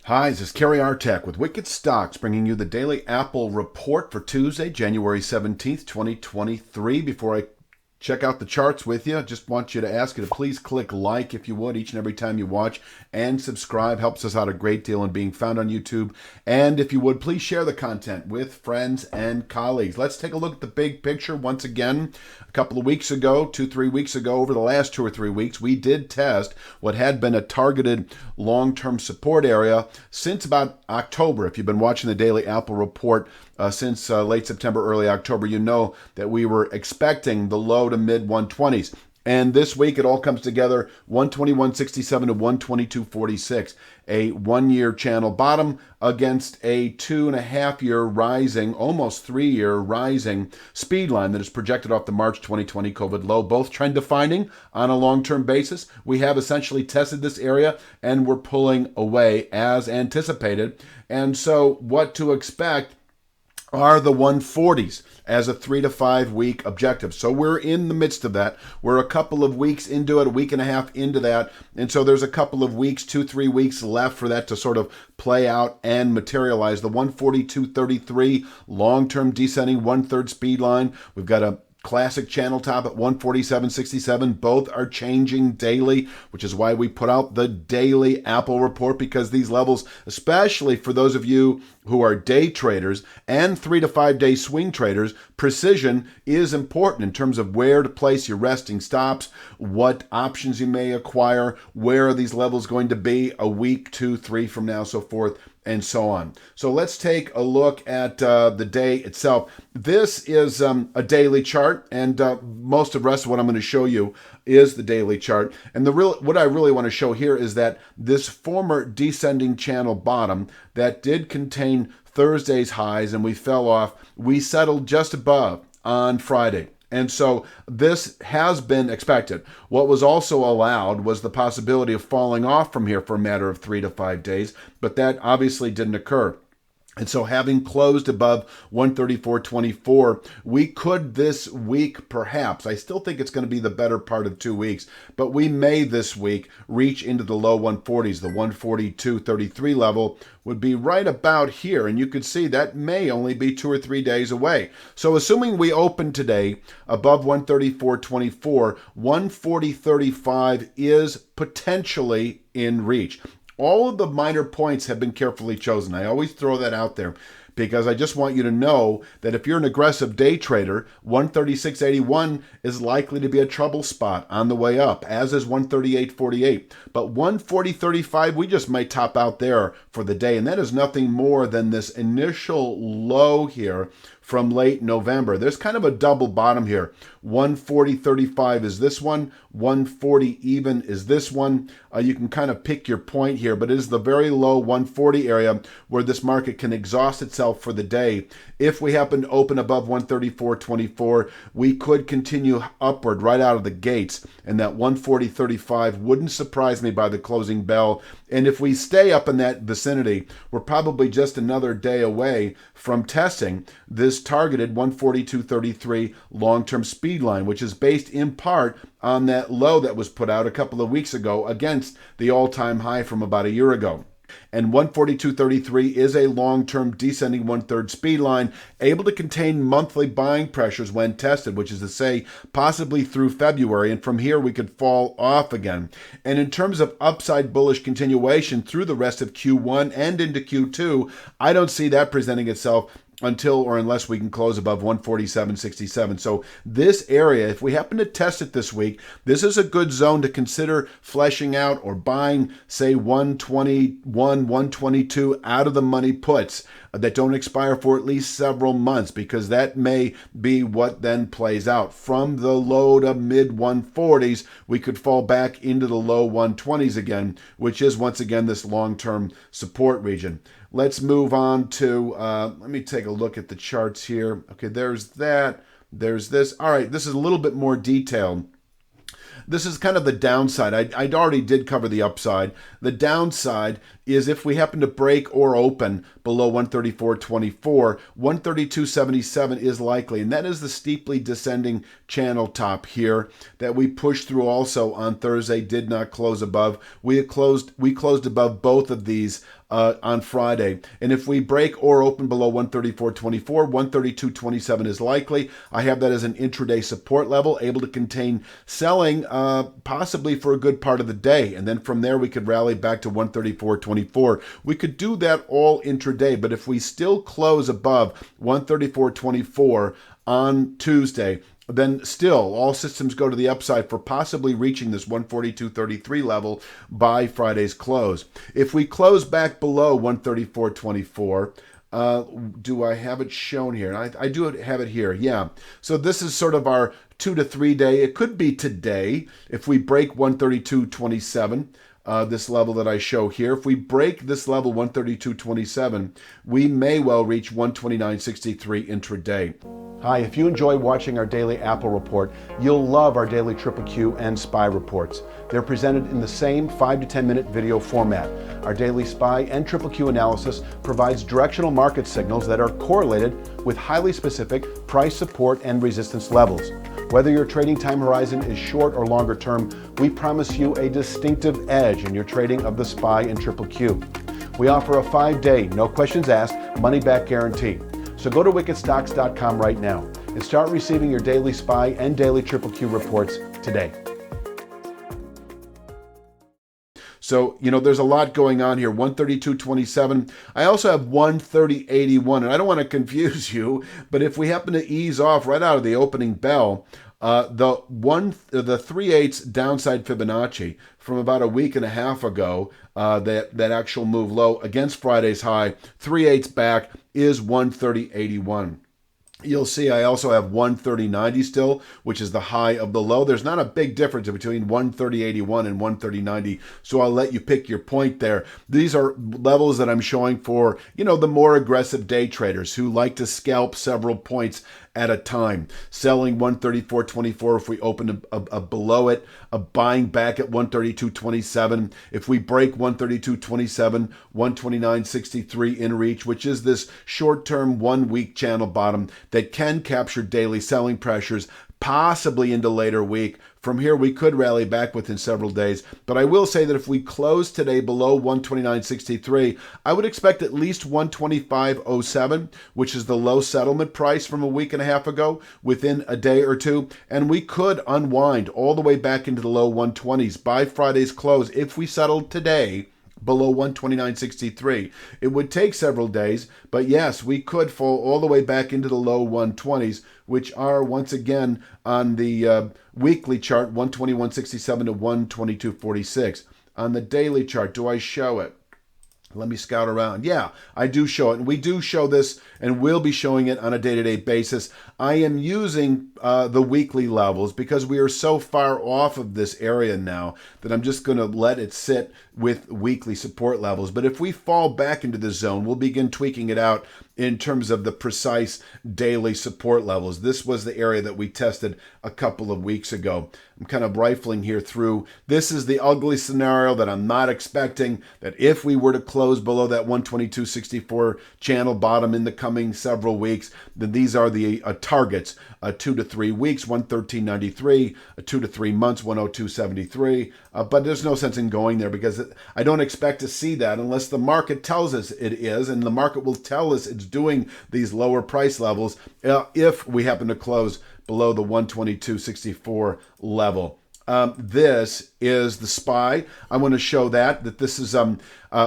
Hi, this is Kerry Artek with Wicked Stocks, bringing you the daily Apple report for Tuesday, January 17th, 2023. Before I check out the charts with you, I just want you to ask you to please click like if you would each and every time you watch, and subscribe. Helps us out a great deal in being found on YouTube. And if you would, please share the content with friends and colleagues. Let's take a look at the big picture once again. A couple of weeks ago, 2-3 weeks ago, over the last 2 or 3 weeks, we did test what had been a targeted long-term support area since about October. If you've been watching the daily Apple report since late September, early October, you know that we were expecting the low to mid 120s. And this week it all comes together, 121.67 to 122.46, a 1-year channel bottom against a 2.5-year rising, almost 3-year rising speed line that is projected off the March 2020 COVID low, both trend defining on a long-term basis. We have essentially tested this area and we're pulling away as anticipated. And so what to expect are the 140s as a 3 to 5 week objective. So we're in the midst of that. We're a couple of weeks into it, a week and a half into that. And so there's a couple of weeks, 2-3 weeks left for that to sort of play out and materialize. The 142.33 long-term descending 1/3 speed line. We've got a classic channel top at 147.67. Both are changing daily, which is why we put out the daily Apple report, because these levels, especially for those of you who are day traders and 3 to 5 day swing traders, precision is important in terms of where to place your resting stops, what options you may acquire, where are these levels going to be a week, 2, 3 from now, so forth and so on. So let's take a look at the day itself. This is a daily chart, and most of the rest of what I'm going to show you is the daily chart. And what I really want to show here is that this former descending channel bottom that did contain Thursday's highs and we fell off, we settled just above on Friday. And so this has been expected. What was also allowed was the possibility of falling off from here for a matter of 3 to 5 days, but that obviously didn't occur. And so having closed above 134.24, we could this week perhaps, I still think it's going to be the better part of 2 weeks, but we may this week reach into the low 140s. The 142.33 level would be right about here. And you could see that may only be 2 or 3 days away. So assuming we open today above 134.24, 140.35 is potentially in reach. All of the minor points have been carefully chosen. I always throw that out there because I just want you to know that if you're an aggressive day trader, 136.81 is likely to be a trouble spot on the way up, as is 138.48. But 140.35, we just might top out there for the day. And that is nothing more than this initial low here from late November. There's kind of a double bottom here. 140.35 is this one. 140 even is this one. You can kind of pick your point here, but it is the very low 140 area where this market can exhaust itself for the day. If we happen to open above 134.24, we could continue upward right out of the gates, and that 140.35 wouldn't surprise me by the closing bell. And if we stay up in that vicinity, we're probably just another day away from testing this targeted 142.33 long-term speed line, which is based in part on that low that was put out a couple of weeks ago against the all-time high from about a year ago. And 142.33 is a long-term descending 1/3 speed line, able to contain monthly buying pressures when tested, which is to say possibly through February, and from here we could fall off again. And in terms of upside bullish continuation through the rest of Q1 and into Q2, I don't see that presenting itself until or unless we can close above 147.67. So this area, if we happen to test it this week, this is a good zone to consider fleshing out or buying, say, 121, 122 out of the money puts that don't expire for at least several months, because that may be what then plays out. From the low to mid 140s, we could fall back into the low 120s again, which is once again this long-term support region. Let's move on to, let me take a look at the charts here. Okay, there's that, there's this. All right, this is a little bit more detailed. This is kind of the downside. I already did cover the upside. The downside is if we happen to break or open below 134.24, 132.77 is likely, and that is the steeply descending channel top here that we pushed through also on Thursday, did not close above. We closed above both of these on Friday. And if we break or open below 134.24, 132.27 is likely. I have that as an intraday support level, able to contain selling possibly for a good part of the day. And then from there, we could rally back to 134.24. We could do that all intraday, but if we still close above 134.24 on Tuesday, then still all systems go to the upside for possibly reaching this 142.33 level by Friday's close. If we close back below 134.24, do I have it shown here? I do have it here, yeah. So this is sort of our 2 to 3 day. It could be today if we break 132.27. This level that I show here. If we break this level 132.27, we may well reach 129.63 intraday. Hi, if you enjoy watching our daily Apple report, you'll love our daily Triple Q and SPY reports. They're presented in the same 5 to 10 minute video format. Our daily SPY and Triple Q analysis provides directional market signals that are correlated with highly specific price support and resistance levels. Whether your trading time horizon is short or longer term, we promise you a distinctive edge in your trading of the SPY and Triple Q. We offer a 5-day, no questions asked, money-back guarantee. So go to wickedstocks.com right now and start receiving your daily SPY and daily Triple Q reports today. So, there's a lot going on here. 132.27. I also have 130.81, and I don't want to confuse you, but if we happen to ease off right out of the opening bell, the 3/8 downside Fibonacci from about a week and a half ago, that actual move low against Friday's high, 3/8 back is 130.81. You'll see I also have 130.90 still, which is the high of the low. There's not a big difference between 130.81 and 130.90, so I'll let you pick your point there. These are levels that I'm showing for, the more aggressive day traders who like to scalp several points at a time. Selling 134.24 if we open below it, buying back at 132.27. If we break 132.27, 129.63 in reach, which is this short-term 1-week channel bottom that can capture daily selling pressures, possibly into later week. From here, we could rally back within several days. But I will say that if we close today below 129.63, I would expect at least 125.07, which is the low settlement price from a week and a half ago, within a day or two. And we could unwind all the way back into the low 120s by Friday's close if we settled today below 129.63. It would take several days, but yes, we could fall all the way back into the low 120s, which are once again on the weekly chart 121.67 to 122.46. On the daily chart, do I show it? Let me scout around. Yeah, I do show it. And we do show this and will be showing it on a day-to-day basis. I am using the weekly levels because we are so far off of this area now that I'm just going to let it sit with weekly support levels. But if we fall back into the zone, we'll begin tweaking it out in terms of the precise daily support levels. This was the area that we tested a couple of weeks ago. I'm kind of rifling here through. This is the ugly scenario that I'm not expecting, that if we were to close below that 122.64 channel bottom in the coming several weeks, then these are the targets, 2 to 3 weeks, 113.93, 2 to 3 months, 102.73. But there's no sense in going there because I don't expect to see that unless the market tells us it is, and the market will tell us it's doing these lower price levels if we happen to close below the 122.64 level. This is the SPY. I want to show that this is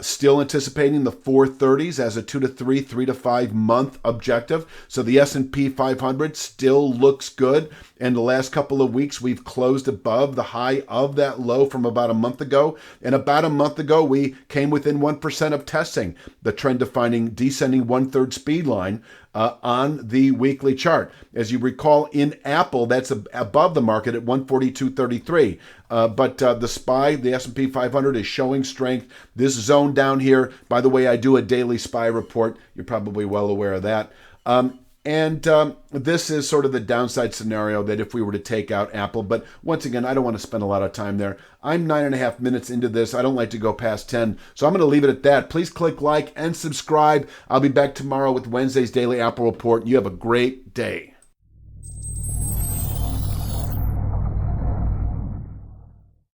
still anticipating the 430s as a 2 to 3, 3 to 5 month objective. So the S&P 500 still looks good. And the last couple of weeks, we've closed above the high of that low from about a month ago. And about a month ago, we came within 1% of testing the trend-defining descending 1/3 speed line on the weekly chart. As you recall, in Apple, that's above the market at 142.33. But the SPY, the S&P 500, is showing strength. This zone down here, by the way, I do a daily SPY report. You're probably well aware of that. And this is sort of the downside scenario that if we were to take out Apple. But once again, I don't want to spend a lot of time there. I'm 9.5 minutes into this. I don't like to go past 10. So I'm going to leave it at that. Please click like and subscribe. I'll be back tomorrow with Wednesday's Daily Apple Report. You have a great day.